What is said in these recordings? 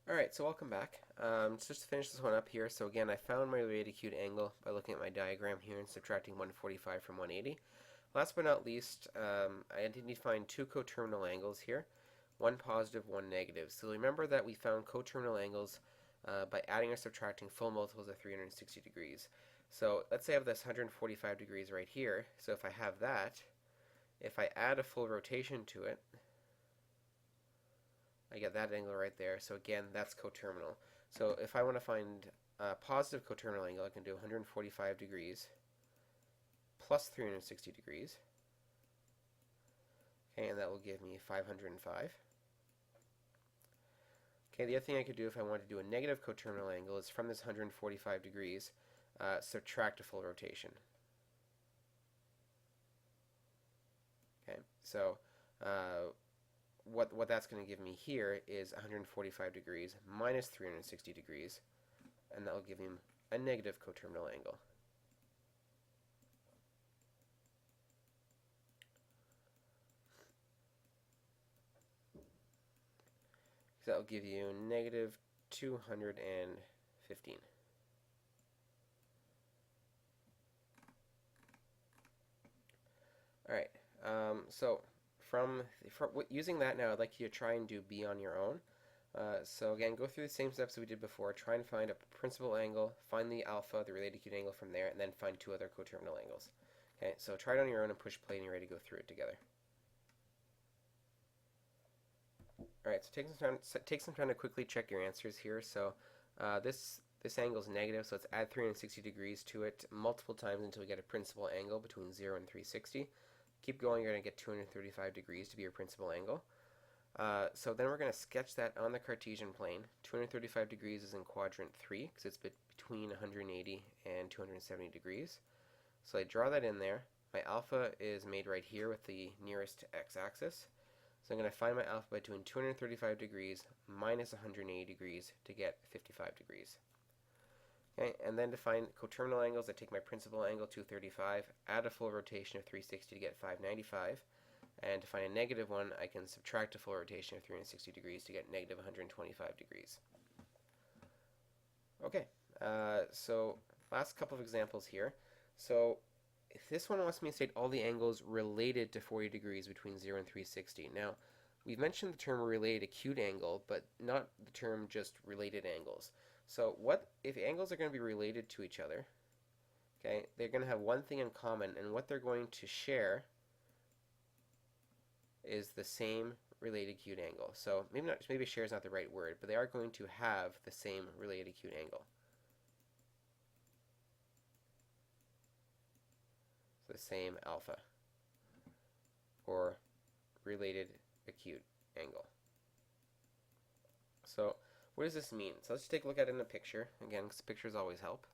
Alright, so welcome back. Just to finish this one up here, so again, I found my related acute angle by looking at my diagram here and subtracting 145 from 180. Last but not least, I need to find two coterminal angles here, one positive, one negative. So remember that we found coterminal angles by adding or subtracting full multiples of 360 degrees. So let's say I have this 145 degrees right here, so if I have that, if I add a full rotation to it, I get that angle right there. So again, that's coterminal. So if I want to find a positive coterminal angle, I can do 145 degrees plus 360 degrees. Okay, and that will give me 505. Okay, the other thing I could do if I wanted to do a negative coterminal angle is from this 145 degrees, subtract a full rotation. Okay, so what that's going to give me here is 145 degrees minus 360 degrees, and that will give him a negative coterminal angle. So that will give you negative 215. Alright, so from using that now, I'd like you to try and do B on your own. So again, go through the same steps that we did before. Try and find a principal angle, find the alpha, the related acute angle from there, and then find two other coterminal angles. Okay, so try it on your own and push play and you're ready to go through it together. Alright, so take some time to quickly check your answers here. So this angle is negative, so let's add 360 degrees to it multiple times until we get a principal angle between 0 and 360. Keep going, you're going to get 235 degrees to be your principal angle. So then we're going to sketch that on the Cartesian plane. 235 degrees is in quadrant 3 because it's between 180 and 270 degrees. So I draw that in there. My alpha is made right here with the nearest x-axis. So I'm going to find my alpha between 235 degrees minus 180 degrees to get 55 degrees. Okay, and then to find coterminal angles, I take my principal angle, 235, add a full rotation of 360 to get 595. And to find a negative one, I can subtract a full rotation of 360 degrees to get negative 125 degrees. Okay, so last couple of examples here. So if this one wants me to state all the angles related to 40 degrees between 0 and 360. Now, we've mentioned the term related acute angle, but not the term just related angles. So what if angles are going to be related to each other? Okay, they're going to have one thing in common, and what they're going to share is the same related acute angle. So maybe share is not the right word, but they are going to have the same related acute angle. So the same alpha, or related acute angle. So what does this mean? So let's take a look at it in a picture, again, because pictures always help.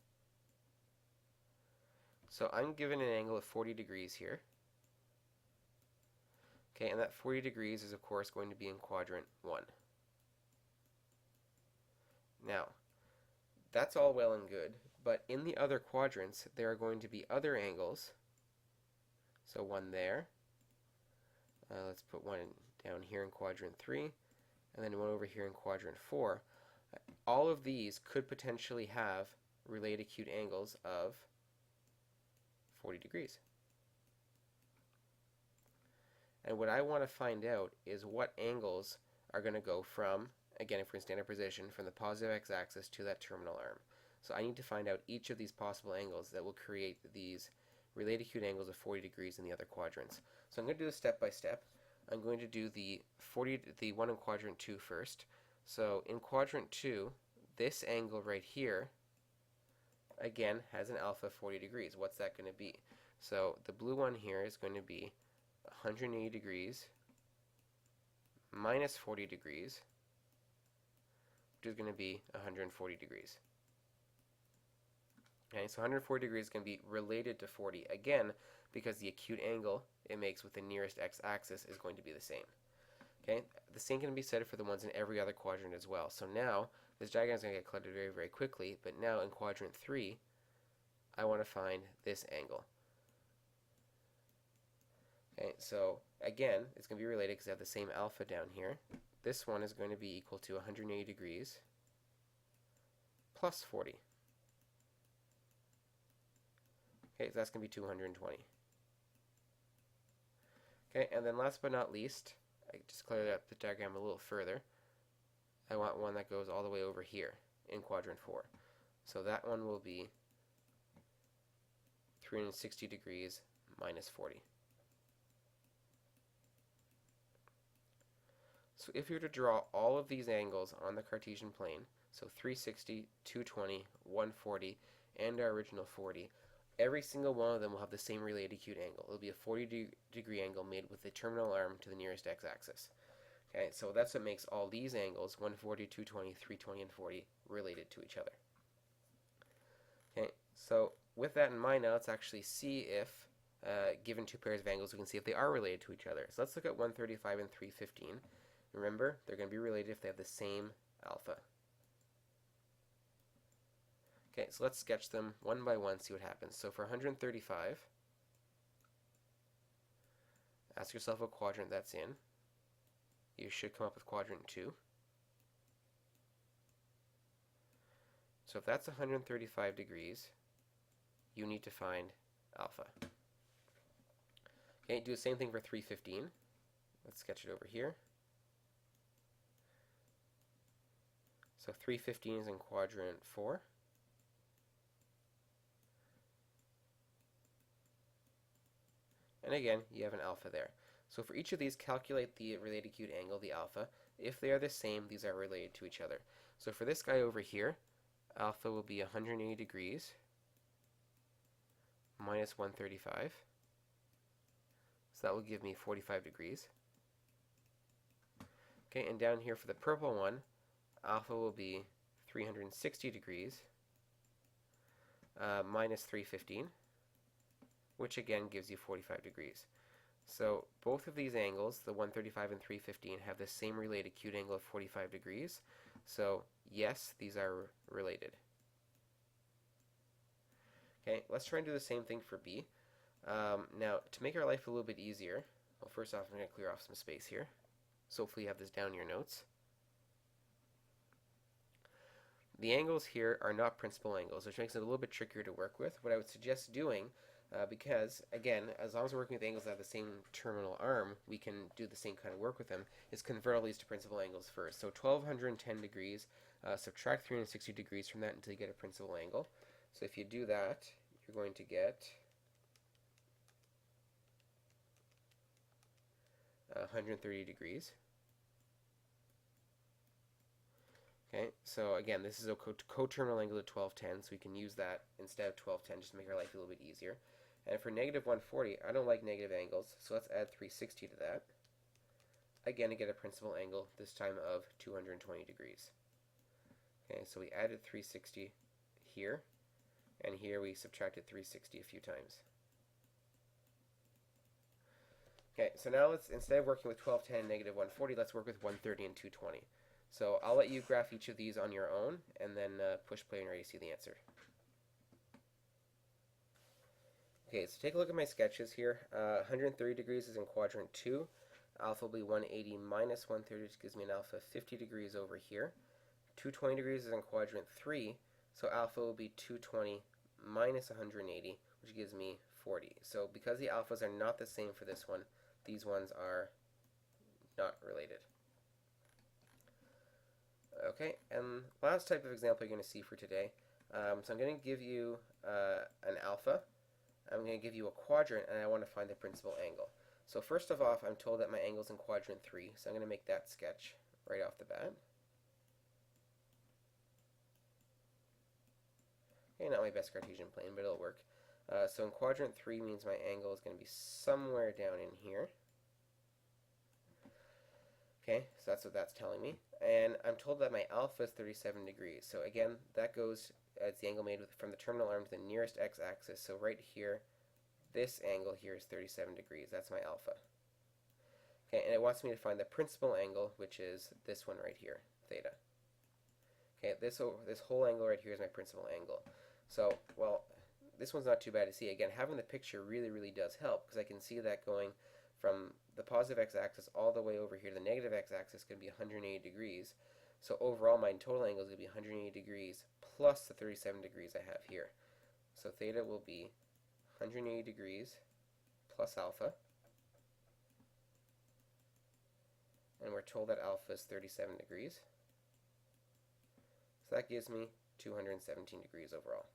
So I'm given an angle of 40 degrees here. Okay, and that 40 degrees is of course going to be in quadrant 1. Now, that's all well and good, but in the other quadrants there are going to be other angles. So one there. Let's put one down here in quadrant 3, and then one over here in quadrant 4. All of these could potentially have related acute angles of 40 degrees. And what I want to find out is what angles are going to go from, again, if we're in standard position, from the positive x-axis to that terminal arm. So I need to find out each of these possible angles that will create these related acute angles of 40 degrees in the other quadrants. So I'm going to do this step by step. I'm going to do the one in quadrant 2 first. So in quadrant 2, this angle right here, again, has an alpha of 40 degrees. What's that going to be? So the blue one here is going to be 180 degrees minus 40 degrees, which is going to be 140 degrees. Okay, so 140 degrees is going to be related to 40, again, because the acute angle it makes with the nearest x-axis is going to be the same. Okay, the same can be said for the ones in every other quadrant as well. So now, this diagram is going to get cluttered very, very quickly, but now in quadrant 3, I want to find this angle. Okay, so again, it's going to be related because I have the same alpha down here. this one is going to be equal to 180 degrees plus 40. Okay, so that's going to be 220. Okay, and then last but not least, I just cleared up the diagram a little further. I want one that goes all the way over here in quadrant 4. So that one will be 360 degrees minus 40. So if you were to draw all of these angles on the Cartesian plane, so 360, 220, 140, and our original 40, every single one of them will have the same related acute angle. It will be a 40-degree angle made with the terminal arm to the nearest x-axis. Okay, so that's what makes all these angles, 140, 220, 320, and 40, related to each other. Okay, so with that in mind, now let's actually see if, given two pairs of angles, we can see if they are related to each other. So let's look at 135 and 315. Remember, they're going to be related if they have the same alpha. Okay, so let's sketch them one by one, see what happens. So for 135, ask yourself what quadrant that's in. You should come up with quadrant 2. So if that's 135 degrees, you need to find alpha. Okay, do the same thing for 315. Let's sketch it over here. So 315 is in quadrant 4. And again, you have an alpha there. So for each of these, calculate the related acute angle, the alpha. If they are the same, these are related to each other. So for this guy over here, alpha will be 180 degrees minus 135. So that will give me 45 degrees. Okay, and down here for the purple one, alpha will be 360 degrees minus 315, which again gives you 45 degrees. So both of these angles, the 135 and 315, have the same related acute angle of 45 degrees. So yes, these are related. Okay, let's try and do the same thing for B. Now, to make our life a little bit easier, well, first off, I'm going to clear off some space here. So hopefully you have this down in your notes. The angles here are not principal angles, which makes it a little bit trickier to work with. What I would suggest doing, because, again, as long as we're working with angles that have the same terminal arm, we can do the same kind of work with them, is convert all these to principal angles first. So 1210 degrees, subtract 360 degrees from that until you get a principal angle. So if you do that, you're going to get 130 degrees. Okay, so again, this is a coterminal angle of 1210, so we can use that instead of 1210 just to make our life a little bit easier. And for negative 140, I don't like negative angles, so let's add 360 to that. Again, to get a principal angle, this time of 220 degrees. Okay, so we added 360 here, and here we subtracted 360 a few times. Okay, so now let's, instead of working with 1210 and negative 140, let's work with 130 and 220. So I'll let you graph each of these on your own, and then push play and ready to see the answer. Okay, so take a look at my sketches here. 130 degrees is in quadrant 2. Alpha will be 180 minus 130, which gives me an alpha of 50 degrees over here. 220 degrees is in quadrant 3, so alpha will be 220 minus 180, which gives me 40. So because the alphas are not the same for this one, these ones are not related. Okay, and last type of example you're going to see for today. So I'm going to give you an alpha. I'm going to give you a quadrant, and I want to find the principal angle. So first of all, I'm told that my angle's in quadrant 3, so I'm going to make that sketch right off the bat. Okay, not my best Cartesian plane, but it'll work. So in quadrant 3 means my angle is going to be somewhere down in here. Okay, so that's what that's telling me. And I'm told that my alpha is 37 degrees. So again, that goes, it's the angle made from the terminal arm to the nearest x-axis. So right here, this angle here is 37 degrees. That's my alpha. Okay, and it wants me to find the principal angle, which is this one right here, theta. Okay, this whole angle right here is my principal angle. So, well, this one's not too bad to see. Again, having the picture really, really does help, because I can see that going from the positive x-axis all the way over here to the negative x-axis is going to be 180 degrees. So overall, my total angle is going to be 180 degrees plus the 37 degrees I have here. So theta will be 180 degrees plus alpha. And we're told that alpha is 37 degrees. So that gives me 217 degrees overall.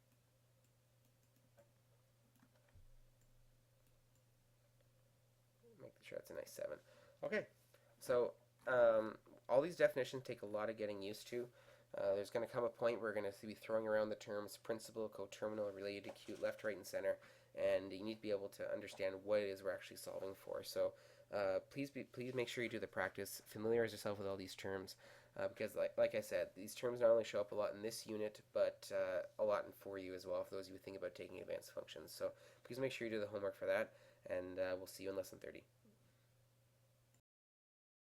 Make sure that's a nice 7. Okay, so all these definitions take a lot of getting used to. There's going to come a point where we're going to be throwing around the terms principal, coterminal, related, acute, left, right, and center, and you need to be able to understand what it is we're actually solving for. So please make sure you do the practice, familiarize yourself with all these terms, because like I said, these terms not only show up a lot in this unit, but a lot in 4U as well, for those of you who think about taking advanced functions. So please make sure you do the homework for that, and we'll see you in lesson 30.